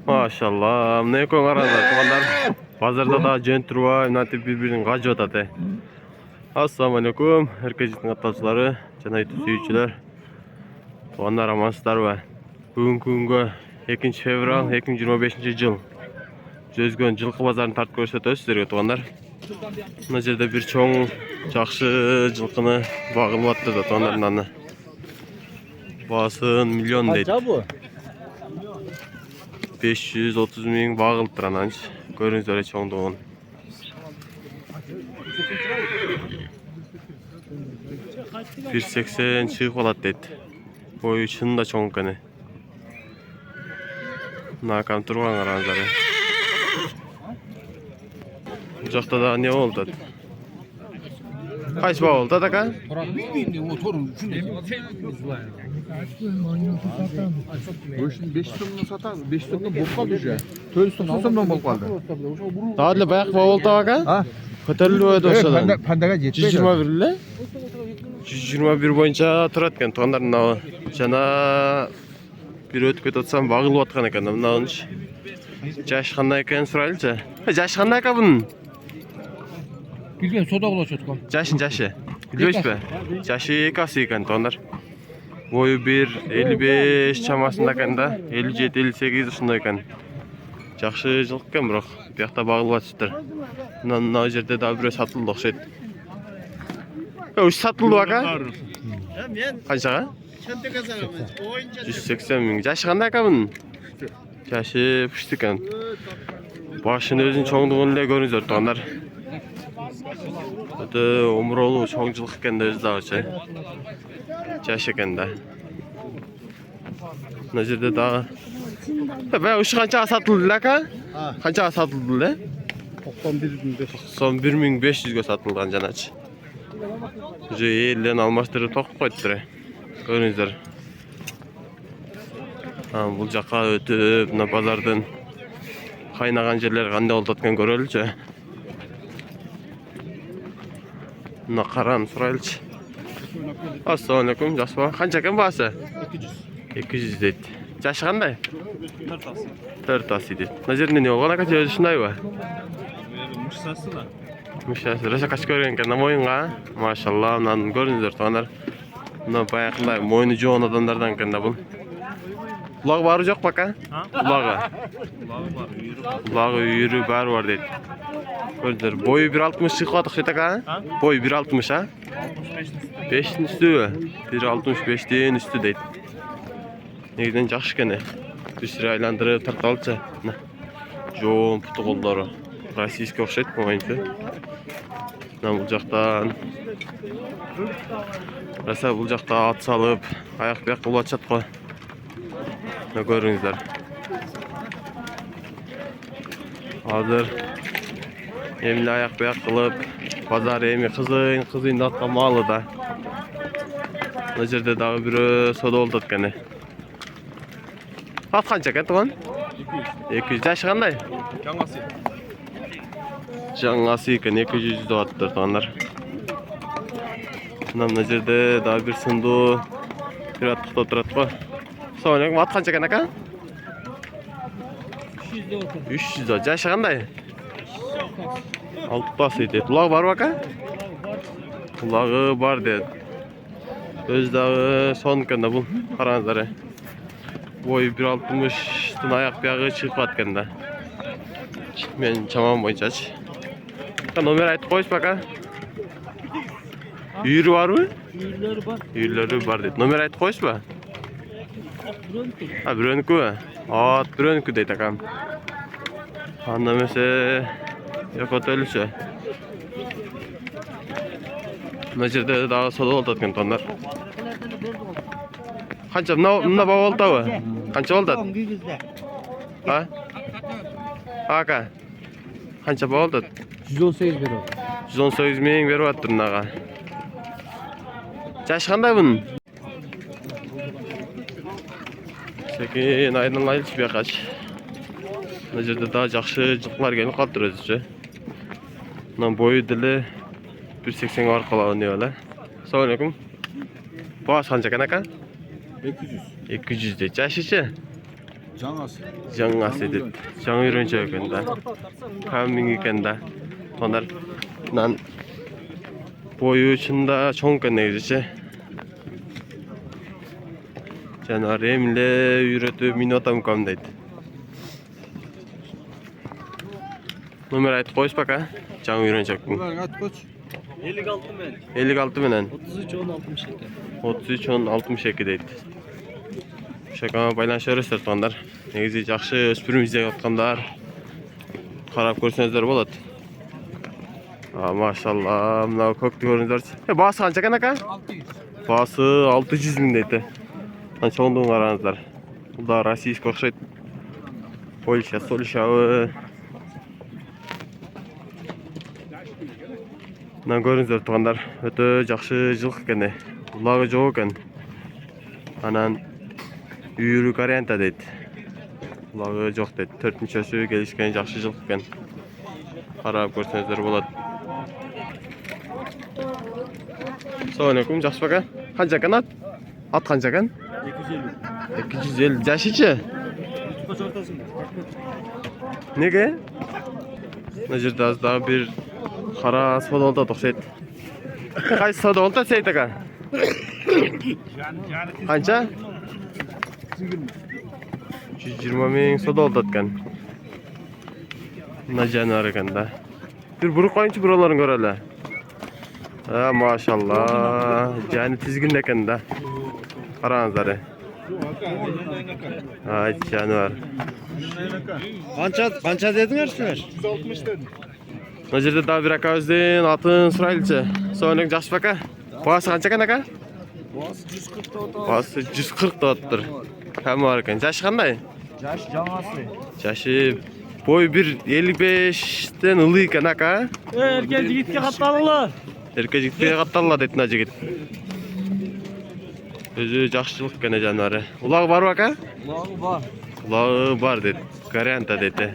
Maşallah. Ne koyun aranızda tuğanlar. Pazarda da jenturu var. Natip birbirinin kaçı atatı. Assalamu alaikum. Herkesin atlasıları. Cana YouTube seyirciler. Tuğanlar amansızlar var. Bugünkü 2 fevral 2025 yıl. Özgön жылқы базарын тартып көрсөтөбүз сиздерге туғандар. Мына жерде бир чоң жакшы жылқыны багылып атты да туғандардын аны. Баасын миллион дейт. 530 миң багылып турат анчы. Көрүңүздөр чоңдугун. Bir 80 чыгып алат дейт. Бою чынында чоң экен. Мына кам турган караңыздар. Bu жақта да не болды? Қайсы ба болды ака? Bilmiyorum de o torun şunu. Bu şimdi 5 tonunu satar, 5 tonunu bol kaldı. 4 ton satamdan bol kaldı. Daha da bayağı ba oldu aка? Ha? Көтеріліп өйді осыдан. Pandaga жетпейді. 121 ле? 121 бойынша тұрады екен. Туғандар мынау жана бір өтіп кетіп отсам бағылып отқан екен. Мынауын жашы қандай екен сұрайлычы? Жашы қандай ака бұның? Bilmiyorum soda bulaşıyorduk. Жашы. Білбейсіз бе? Жашы 2 асы екен туғандар. Бойы 1.55 шамасында екен да. 57-58 ұшында екен. Жақсы жылқы екен бірақ. Бұяқта бағылып атыштыр. Мына жерде да біреу сатылды ұқсайды. Үш сатылды ака? Қаншаға? 180 миң. Жашы қандай ака бұның? Жашы пүшті екен. Башын өзін чоңдығын ле көріңіздер туғандар. Өте омыролу чоңжылық екен да өзі дағычы. Жашы екен да. Мына жерде дағы. Бәй ұшы қаншаға сатылды ле ака? Қаншаға сатылды ле? 91.500-ге сатылған жаначы. Уже елден алмаштырып тоқып қойдыдыр. Көріңіздер. Бұл жаққа өтіп, мына базардың қайнаған жерлер қандай болды атқан көрелікші. Мына қаран сұрайлычы. Ассалаумалейкум, жақсы ба? Қанша екен басы? 200 дейді. Жашы қандай? 4 асы дейді. Мына жерінде не болған ака өзі шындай ба? Мышасы да. Мышасы. Раса қаш көрген екен мойынға. Машалла, мынаны көріңіздер туғандар. Мына баяқындай мойны жоғын адамдардан екен да бұл. Бұлағы бары жоқ па ака? Бұлағы? Бұлағы үйірі бәрі бар дейді. Көріңіздер. Бойы 1.60 шығып атық ака? Бойы 1.60 а? 5-тің үсті бі? 1.65-тен үсті дейді. Негізден жақшы кені. Үстірі айландырып тарталычы. Жоғын пұты қолдары. Российский оқшайды көңайыншы. Бұл жақтан Раса бұл жақта ат салып аяқ-бияқ бұл атшат қой. Көріңіздер. Азыр емілі аяқ-бияқ қылып базар емі қызын атқа малы да. Мына жерде дағы бірі сода олды өткені. Ат қанша екен тұған? 200. Жашы қандай? Жаңасы екен 200 аттыр тұғандар. Мына жерде дағы бір сынду бір аттықта отырады қой. Соғын ат қанша екен ака? 300. Жашы қандай? 6 асы дейді. Бұлағы бар ба ака? Бұлағы бар дейді. Өз дағы сон екен да бұл қараңыздары. Бойы 1.60-тың аяқ-бияғы шығып атқан да. Мен шамам бойыншачы. Номер айтып қойыз ба ака? Үйірі бар ма? Үйірлері бар дейді. Номер айтып қойыз ба? Біренікі ба? Ат біренікі дейді акам. Анда мәсе епот өліші. Мына жерде дағы сода болды аткен тондар. Қанша? Мына ба болды ау? Қанша болды? Ака? Қанша ба болды? 118 беру. 118 миң беріп аттыр мынаға. Жашы қандай бұның? Секен айдан айлыш бияқаш. Мына жерде да жақшы жылқылар келіп қалыптыр өзіше. Мына бойы ділі 180 бар қалауы не өла. Ассалаумалейкум. Басы қанша екен ака? 200 дейді. Жашы ше? Жаңасы. Жаңасы дейді. Жаңа үйренші екен да. Кәмін екен да. Сондар мынан бойы ұшында чоң екен негізі. Жануар емле үйретіп минутам кам дейді. Номер айтып қойыс бака. Жаңа үйреншектің. Оларың атып қойшы. 56 men. 56 менен 33 10 62. 33 10 62 дейді. Шақама байланыша өресіздер тұғандар. Негізі жақшы өспірім іздеп атқандар. Қарап көрсеңіздер болады. Машалла, мынау көкті көріңіздер. Басы қанша екен ака? 600. Басы 600 мың дейді. Чоңдығын қараңыздар. Бұл да российский оқшайды. Польша, Сольшауы. Мынаны көріңіздер тұғандар. Өте жақшы жылқы екен. Бұлағы жоқ екен. Анан үйірі варианта дейді. Бұлағы жоқ дейді. 4-ші келішкен жақшы жылқы екен. Қарап көрсеңіздер болады. Assalamualaikum, жақсы бака. Қанша екен ат? Ат қанша екен? 250. Жашычы? Неге? Мына жерде аздағы бір қара содалда тоқсайды. Қайсы содалда сейт ака? Қанша? 120 мың содалда екен. Мына жануар екен да. Bir buruk koyunca buraların göreli. Ha maşallah. Yani tizgin eken de. Karanızları. Ay canıvar. Qancha dedinglar sizlar? 160 dedim. Mına жерде daha bir akavizden atın sıraylıca. Sonra жақсы baka. Bası kança eken aka? Басы 140 да отыр. Bası 140 da attır. Hem var eken. Jaşı qanday? Жаш жаңасы. Jaşı boy bir 55'ten ılı eken aka. Erkek yigitga qattalinglar. Erkek jigitке qattalla deydi mına jigit. Özü жақсылық екен жануары. Улағы бар ма ака? Улағы бар. Улағы бар дейді. Гаранта дейді.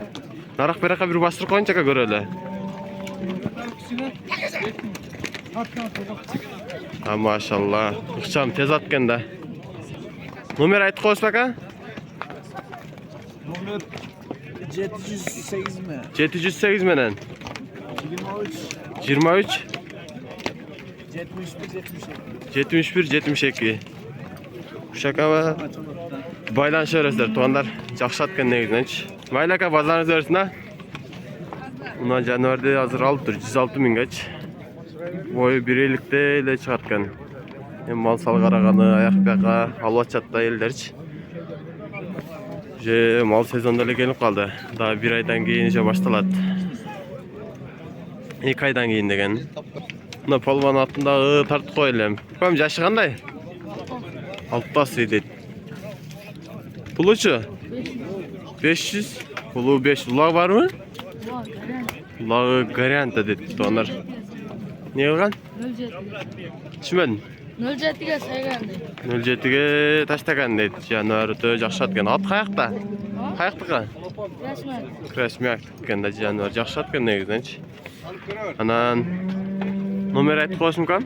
Нарық бераққа бір бастырып қойынша ака көрелі. Машалла. Ықшам тез аткен да. Номер айтып қойсы ака? Номер 708 mi? 708 менен. 23 23 71 72. 71 72. Uşaka байланыша өресіздер туғандар. Жақсы аткен негізіненші. Майлы ака базарыңыз өресін а? Мына жануарды азыр алып тұр. 106 мыңғач. Бойы бір елікте еле шығартқан. Мал сал қарағаны, аяқ бияқа, алуат жатта елдерші. Мал сезонда еле келіп қалды. Daha bir aydan кейін же башталады. 2 aydan кейін деген. Мына полван атындағы тартып қойылым. Көм жашы қандай? 6 дейді. Puluçu? 500. Pulu 500. Ulağı var mı? Ulağı garanta dedi onlar. Ne olgan? 07. Düşmedin? 07'ge saygan deydi. 07'ge taştagan dedi. Janvarı da жақсы атқан. Ат қаяқта? Қаяқтыға? Resmen. Resmi atқан жануар жақсы атқан негізінен. Анан номер айтып қойсын кам?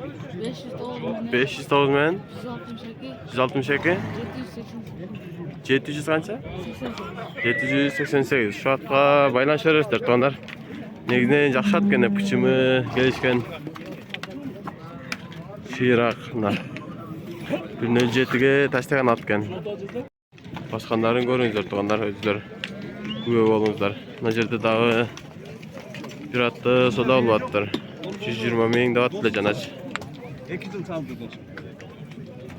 509 мен 162 700 қанша? 788. Şu atқа байланыша өресіздер туғандар. Негізінен жақсы атқан пүчімі келешкен ширақ. 107'ge таштаған атқан. Басқандарын көріңіздер туғандар, өздер күбе болыңыздар. Мына жерде дағы bir atты сода болып аттыр. 120 мың да аттылы жанач. 2 yıl saldı dostum.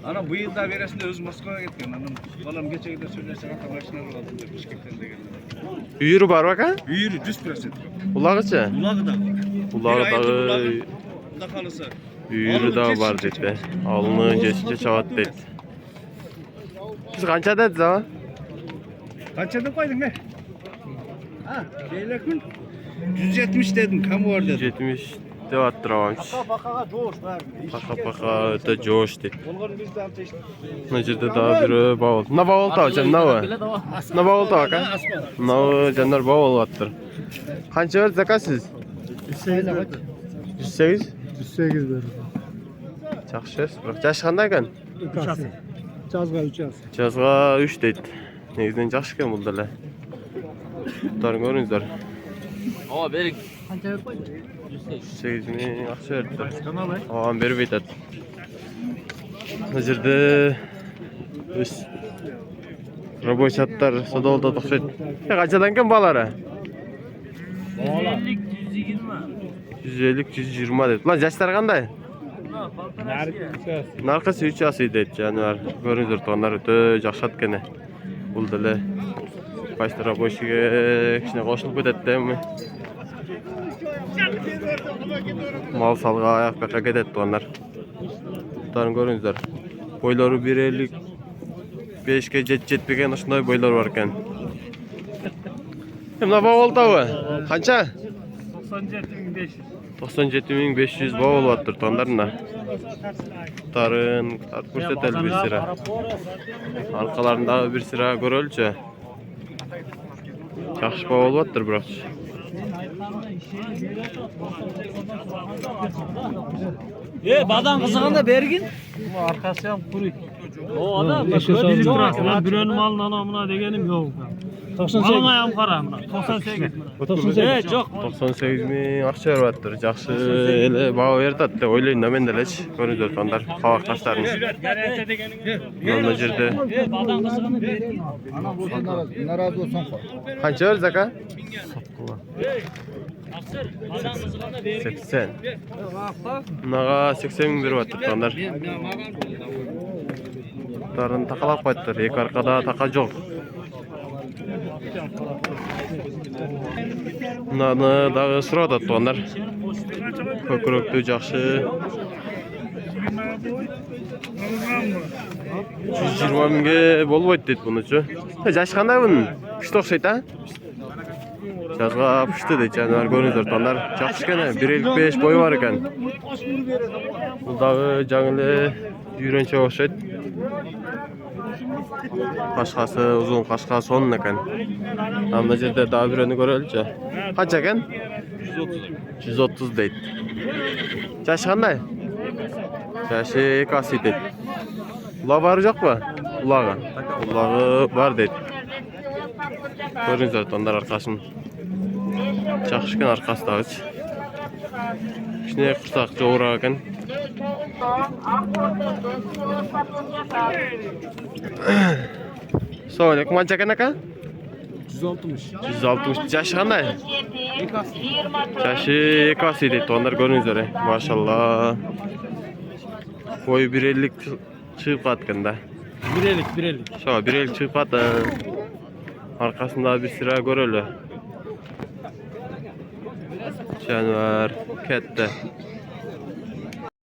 Anam bu yılda veresinde öz Moskova'ya gittim. Anam balam geçen yılda söylersen arkadaşlar aldım diye Bişkek'ten de geldim. Үйірі бар бака? Büyürü 100%. Улағычы? Ulağı da. Улағы дағы Da kalırsa. үйірі дағы бар дейді. Алыны жесінше чават дейді. Siz қанша дедіңіз ama? Kaçada koydun ne? Ha, beyler gün 170 dedim. Kamu var dedim. 170 деп аттыр авамыз. Bakağa coş var. Пақа-пақа өте жош дейді. Onların biz de alçı işte. Мына жерде дағы бірі бауыл. Мына бауыл тау, жан мынауы? Мына бауыл тау ака? Мынауы жандар бауыл аттыр. Қанша берді заказ сіз? 108? 108 ver. Жақсы жерсіз, бірақ жашы қандай екен? Жазға 3 yaz. Жазға 3 дейді. Negizden yaxshi ekan buldalar. Tutarın görüngüzler. Ava bering. 8 ming yaxshi berdi. Ağam berib aytadi. Bu yerda biz rабочий atlar sododa to'xtaydi. Qanchadan ekan balari? 150 120 dedi. Lan yaşlar qanday? Narxisi 3 yosh edi janivar. Ko'ringizlar, tonlar o'ta yaxshi ekan. Buldilar. Başta rабочийga kichkina qo'shilib ketadi-da. Mal salga ayak baka ketadi tonlar. Tutarın ko'ringizlar. Boylari 1.50 5 ga jetpegen shunday boylar bor ekan. Kimda bavul tavi? Qancha? 97.500 bavul bo'lyapti tonlarna. Tutarın ko'rsatildi bir sira. Arqalarında bir sira ko'rolchi. Yaxshi bavul bo'lyapti biroq. Badan kızığında bergin. Arkası ham quruq. O adam Bilib turasiz, men biron malni anomuna deganim yo'q. 98. Malga ham qara, 98. 98. Yok. 98 ming akça beryapti. Yaxshi ele baho beradi. O'ylayman mendeleç. Ko'ringizlar tonlar, qavaq tashlarini. Mana yerda Badan kızığında bergin. Narazı olsan qo'y. qancha berdi aka? Badan kızığında bergin. 80. Naga 80 ming beryapti tonlar. Tarın taqalab qo'ydi. Ek arkada taqa yo'q. Nani dağı sırada tonlar. Ko'kroqda yaxshi. 120 mingga bo'lmaydi dedi bunuchi. Yaşı qanday bunun? Pishti o'xshaydi ha? Yazga pishti deydi janivar ko'ringizlar tonlar. Yaxshi ekan, 1.55 bo'yi bor ekan. Bu dağı jangli yuruncha o'xshaydi. Qashqasi uzun, qashqa son ekan. Hamda yerda daha birini ko'raylikchi. Qancha ekan? 130 deydi. Yaşı qanday? Yaşı ekasi deydi. Ular var yo'qmi? Ulağı var deydi. Ko'ringizlar tonlar arqasini. Yaxshi ekan arqasi dag'ich. Kichkina qursoq jo'g'roq ekan. Assalomu alaykum. Qancha ekan aka? 160. 160. Yaşı qanday? Yaşı ekasi deydi. Tonlar ko'ringizlar. Maşallah. Boyu 1.50 chiqib qatganda. 1.50. Sho, 1.50 chiqib qatdi. Arkasında bir sıra görülü. Canavar ketdi.